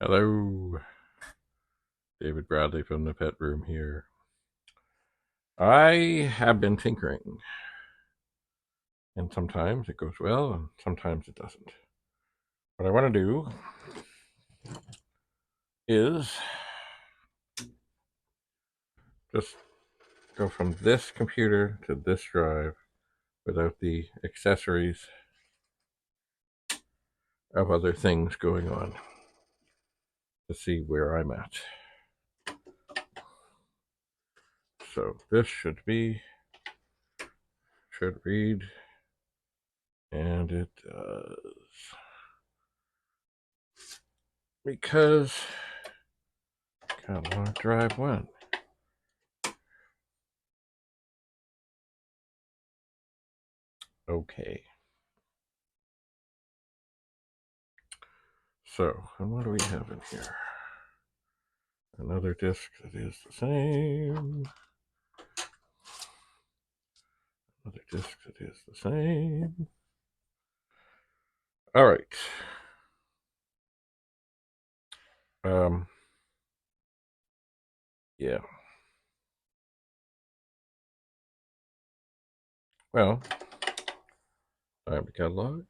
Hello, David Bradley from the pet room here. I have been tinkering, and sometimes it goes well, and sometimes it doesn't. What I want to do is just go from this computer to this drive without the accessories of other things going on to see where I'm at. So this should read, and it does. Because catalog drive 1. Okay. So, and what do we have in here? Another disk that is the same. Another disk that is the same. All right. Yeah. Well, time to catalog.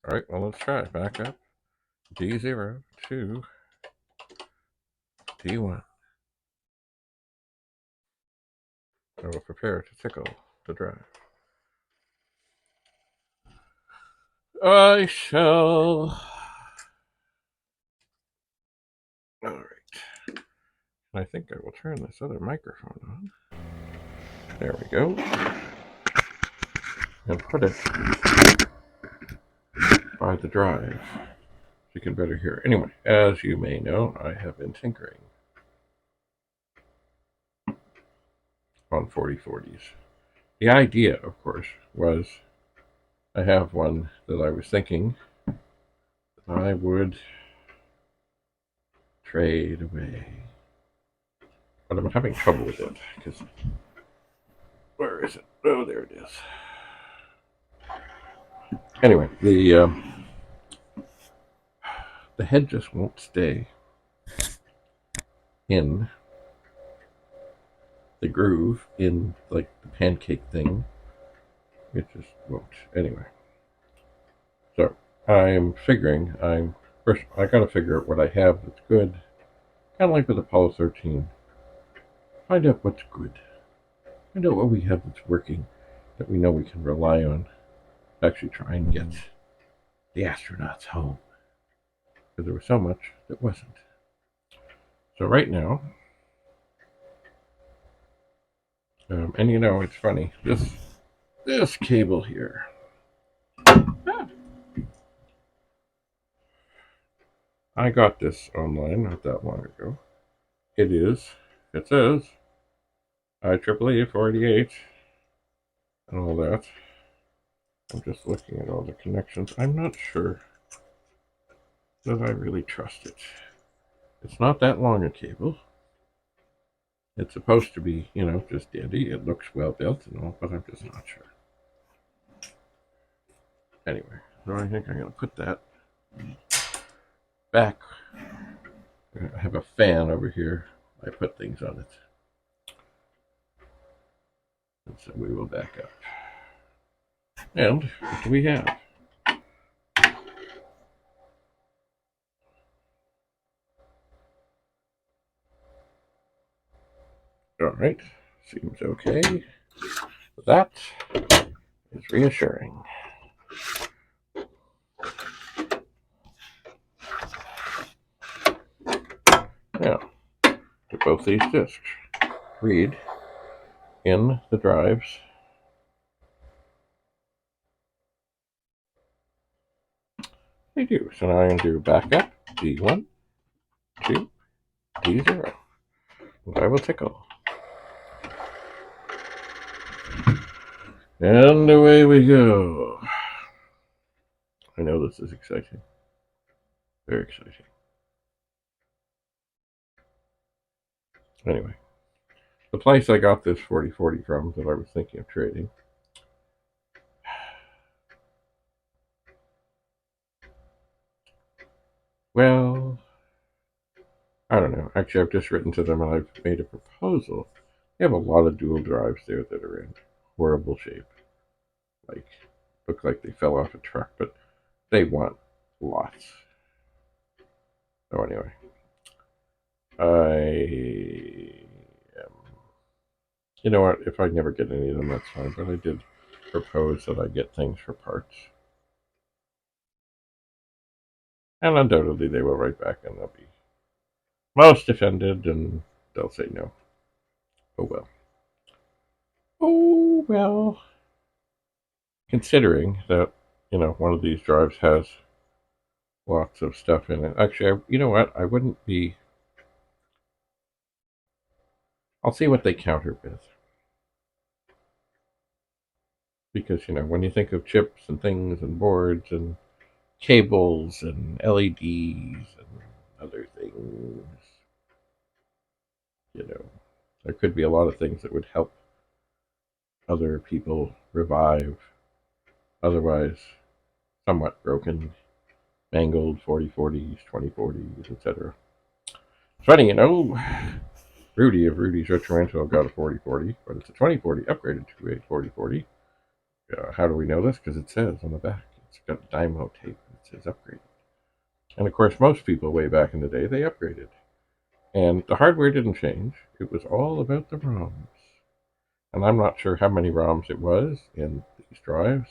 All right, well, let's try it. Back up. D0 to D1. I will prepare to tickle the drive. I shall. All right. I think I will turn this other microphone on. There we go. And put it by the drive. You can better hear. Anyway, as you may know, I have been tinkering on 4040s. The idea, of course, was I have one that I was thinking that I would trade away. But I'm having trouble with it because where is it? Oh, there it is. Anyway, the head just won't stay in the groove in like the pancake thing. It just won't. Anyway, so I'm figuring first I got to figure out what I have that's good. Kind of like with Apollo 13. Find out what's good. Find out what we have that's working, that we know we can rely on to actually try and get the astronauts home. Because there was so much that wasn't. So right now, and you know, it's funny, this cable here. I got this online not that long ago. It says IEEE 488 and all that. I'm just looking at all the connections. I'm not sure that I really trust it. It's not that long a cable. It's supposed to be, you know, just dandy. It looks well built and all, but I'm just not sure. Anyway, so I think I'm going to put that back. I have a fan over here. I put things on it. And so we will back up. And what do we have? All right, seems okay. That is reassuring. Now, to both these disks, read in the drives. They do. So now I'm going to do backup D1 to D0. And I will tickle. And away we go. I know this is exciting. Very exciting. Anyway, the place I got this 4040 from that I was thinking of trading Actually, I've just written to them and I've made a proposal. They have a lot of dual drives there that are in horrible shape. Like, look like they fell off a truck, but they want lots. So anyway, you know what, if I never get any of them, that's fine, but I did propose that I get things for parts. And undoubtedly they will write back and they'll be most offended and they'll say no. Oh well. Oh well. Considering that, one of these drives has lots of stuff in it. Actually, you know what? I wouldn't be. I'll see what they counter with. Because, when you think of chips and things and boards and cables and LEDs and other things, there could be a lot of things that would help other people revive otherwise somewhat broken, mangled 4040s, 2040s, etc. It's funny, Rudy of Rudy's Retro Rental got a 4040, but it's a 2040 upgraded to a 4040. How do we know this? Because it says on the back. It's got Dymo tape that says upgraded. And of course, most people way back in the day, they upgraded. And the hardware didn't change. It was all about the ROMs. And I'm not sure how many ROMs it was in these drives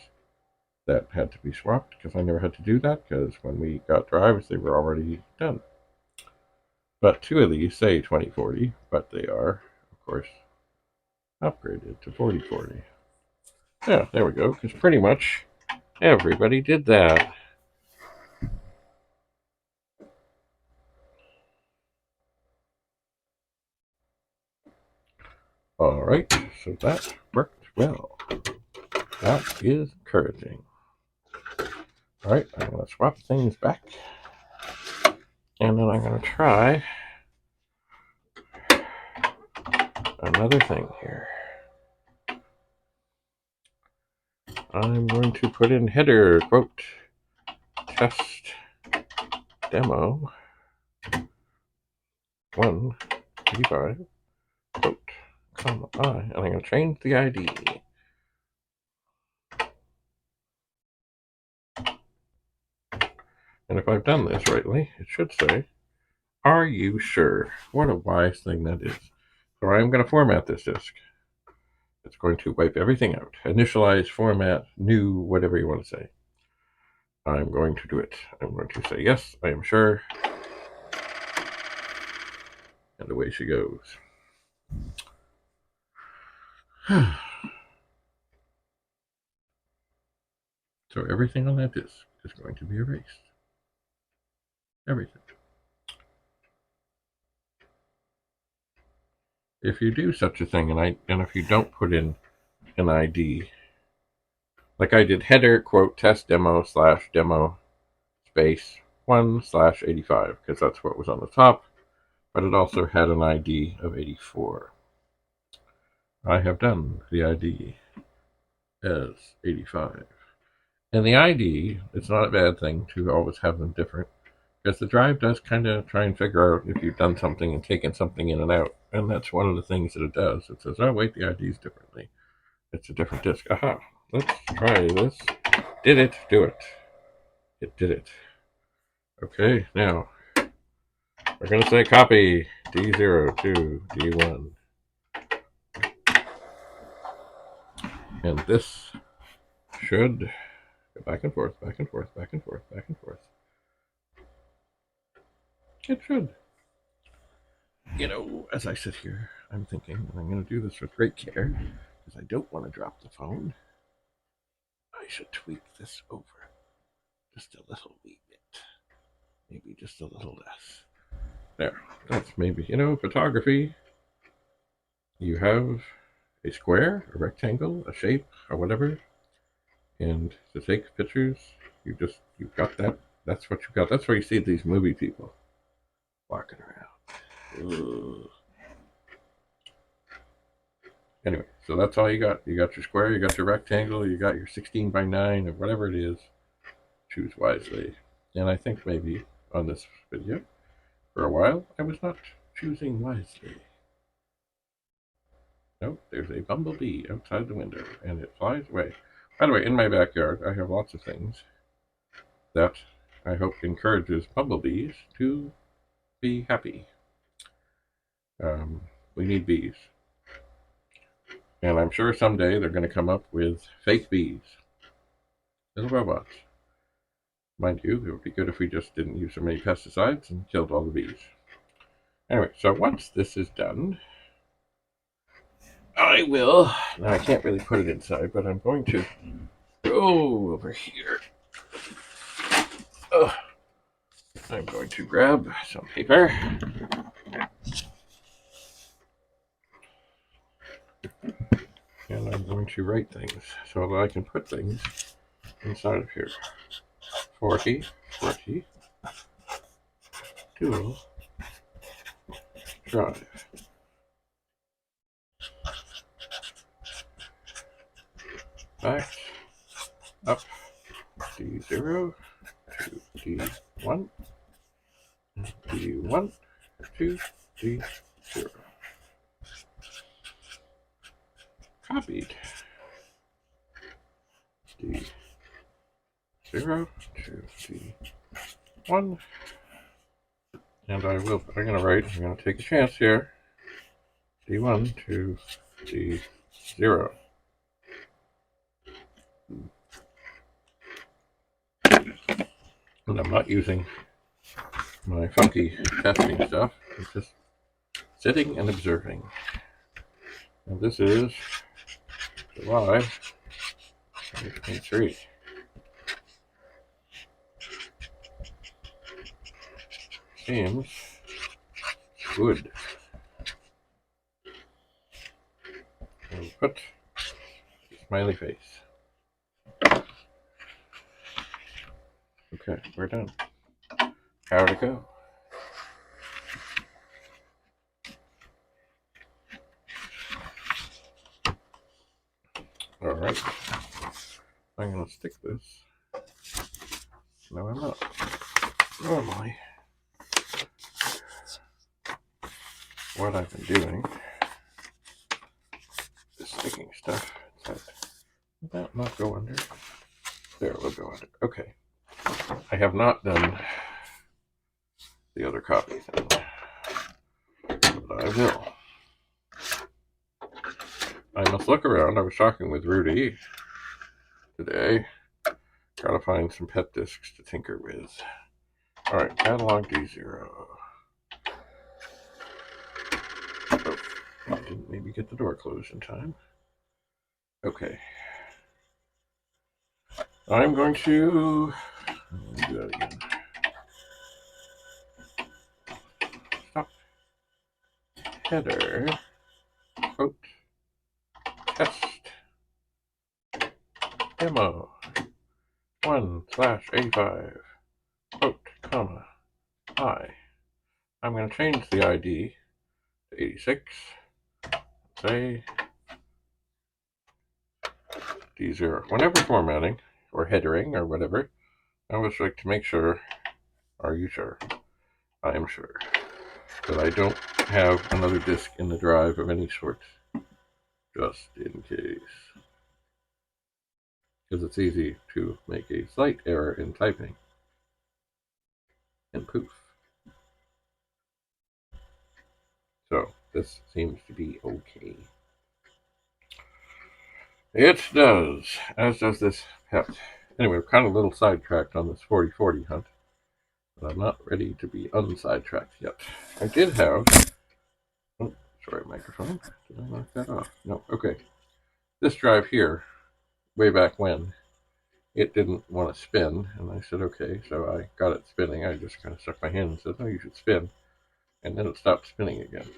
that had to be swapped, because I never had to do that, because when we got drives, they were already done. But two of these say 2040, but they are, of course, upgraded to 4040. Yeah, there we go, because pretty much everybody did that. All right, so that worked well. That is encouraging. All right, I'm going to swap things back. And then I'm going to try another thing here. I'm going to put in header, quote, test demo 185, quote, comma, I, and I'm going to change the ID. And if I've done this rightly, it should say, are you sure? What a wise thing that is. So I'm going to format this disk. It's going to wipe everything out. Initialize, format, new, whatever you want to say. I'm going to do it. I'm going to say, yes, I am sure. And away she goes. So everything on that disk is going to be erased. Everything. If you do such a thing, and if you don't put in an ID, like I did header, quote, test demo / demo space 1/85, because that's what was on the top, but it also had an ID of 84. I have done the ID as 85. And the ID, it's not a bad thing to always have them different, because the drive does kind of try and figure out if you've done something and taken something in and out. And that's one of the things that it does. It says, oh, wait, the ID is differently. It's a different disk. Aha, let's try this. Did it? Do it. It did it. Okay, now we're going to say copy D0 to D1. And this should go back and forth, back and forth, back and forth, back and forth. It should. As I sit here, I'm thinking, and I'm going to do this with great care, because I don't want to drop the phone. I should tweak this over just a little wee bit. Maybe just a little less. There. That's maybe, photography. You have a square, a rectangle, a shape, or whatever. And to take pictures, you've got that. That's what you got. That's where you see these movie people walking around. Ugh. Anyway, so that's all you got. You got your square, you got your rectangle, you got your 16 by 9, or whatever it is. Choose wisely. And I think maybe on this video, for a while, I was not choosing wisely. Nope, there's a bumblebee outside the window, and it flies away. By the way, in my backyard, I have lots of things that I hope encourages bumblebees to be happy. We need bees. And I'm sure someday they're going to come up with fake bees. Little robots. Mind you, it would be good if we just didn't use so many pesticides and killed all the bees. Anyway, so once this is done, I will, now I can't really put it inside, but I'm going to go over here. I'm going to grab some paper. And I'm going to write things so that I can put things inside of here. 40, 40, dual drive. Back up D0 to D1, D1 to D0. Copied. D0 to D1. And I'm going to take a chance here. D1 to D0. And I'm not using my funky testing stuff. I'm just sitting and observing. And this is July 2023. Seems good. I'll put a smiley face. Okay, we're done. How'd it go? Alright. I'm going to stick this. No, I'm not. Normally, what I've been doing is sticking stuff inside. Will that not go under? There, it will go under. Okay. I have not done the other copy thing, but I will. I must look around. I was talking with Rudy today. Gotta find some pet discs to tinker with. Alright, catalog D0. Oh, I didn't maybe get the door closed in time. Okay. I'm going to do that again. Stop. Header. Quote. Test. Demo. 1/85. Quote, comma. I. I'm going to change the ID to 86. Say D0. Whenever formatting or headering or whatever, I always like to make sure, are you sure? I am sure that I don't have another disk in the drive of any sort, just in case. Because it's easy to make a slight error in typing. And poof. So this seems to be okay. It does, as does this pet. Anyway, we're kind of a little sidetracked on this 40/40 hunt, but I'm not ready to be unsidetracked yet. I did have, oh, sorry, microphone. Did I knock that off? No, okay. This drive here, way back when, it didn't want to spin, and I said, okay, so I got it spinning. I just kind of stuck my hand and said, no, you should spin, and then it stopped spinning again.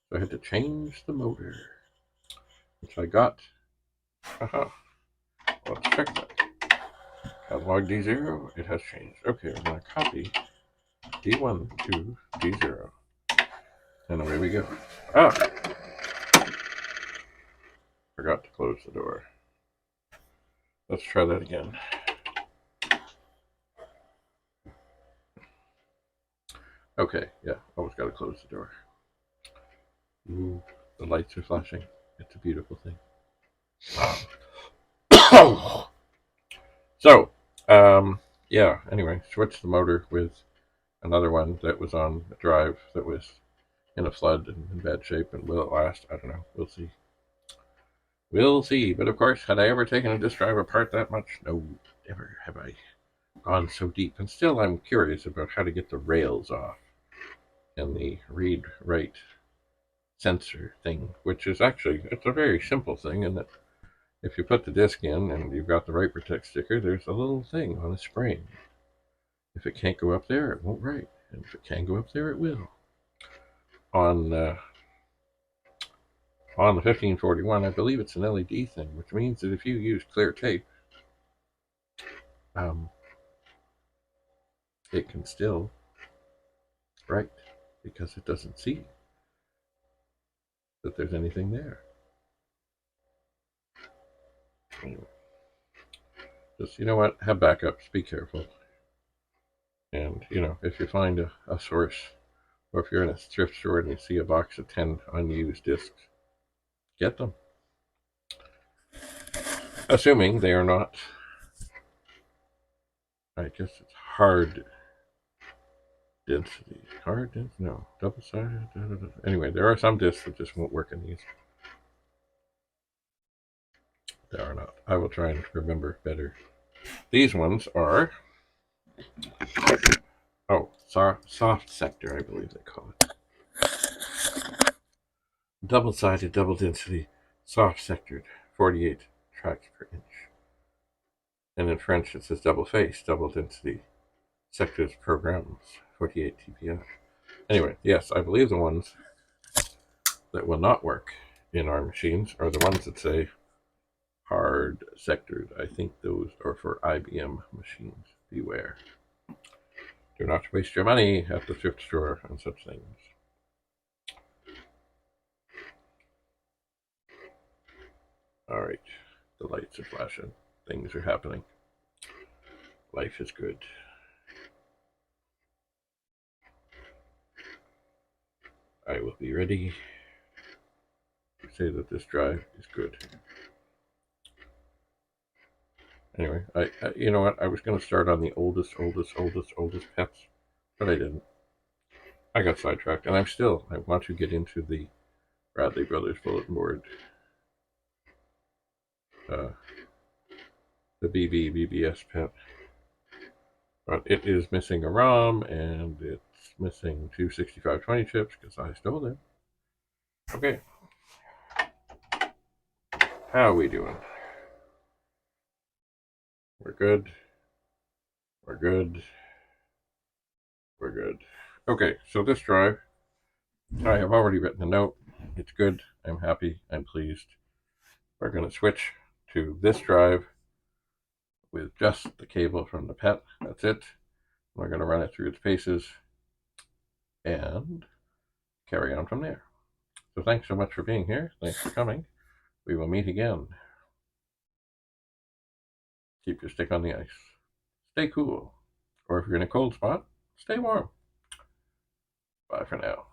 So I had to change the motor, which I got. Aha. Let's check that. Catalog D0, it has changed. Okay, I'm going to copy D1 to D0. And away we go. Ah! Forgot to close the door. Let's try that again. Okay, yeah, always got to close the door. Ooh, the lights are flashing. It's a beautiful thing. So, yeah, anyway, switched the motor with another one that was on a drive that was in a flood and in bad shape, and will it last? I don't know. We'll see. We'll see. But of course, had I ever taken a disk drive apart that much? No, never have I gone so deep. And still, I'm curious about how to get the rails off and the read-write sensor thing, which is actually, it's a very simple thing in that if you put the disk in and you've got the write protect sticker, there's a little thing on a spring. If it can't go up there, it won't write. And if it can go up there, it will. On on the 1541, I believe it's an LED thing, which means that if you use clear tape, um, it can still write because it doesn't see that there's anything there. Anyway, just, you know what, have backups, be careful. And, you know, if you find a source, or if you're in a thrift store and you see a box of 10 unused discs, get them. Assuming they are not, I guess it's hard density. Hard density? No. Double sided? Anyway, there are some discs that just won't work in these. There are not. I will try and remember better. These ones are, oh, soft sector, I believe they call it. Double sided, double density, soft sectored, 48 tracks per inch. And in French it says double face, double density, sectors programs, 48 TPI. Anyway, yes, I believe the ones that will not work in our machines are the ones that say hard sectored. I think those are for IBM machines. Beware. Do not waste your money at the thrift store on such things. All right, the lights are flashing. Things are happening. Life is good. I will be ready to say that this drive is good. Anyway, I you know what? I was going to start on the oldest pets, but I didn't. I got sidetracked, and I want to get into the Bradley Brothers bulletin board, the BBS pet, but it is missing a ROM and it's missing two 6520 chips because I stole them. Okay, how are we doing? We're good. We're good. We're good. Okay, so this drive, I have already written a note. It's good. I'm happy. I'm pleased. We're going to switch to this drive with just the cable from the pet. That's it. We're going to run it through its paces and carry on from there. So thanks so much for being here. Thanks for coming. We will meet again. Keep your stick on the ice. Stay cool. Or if you're in a cold spot, stay warm. Bye for now.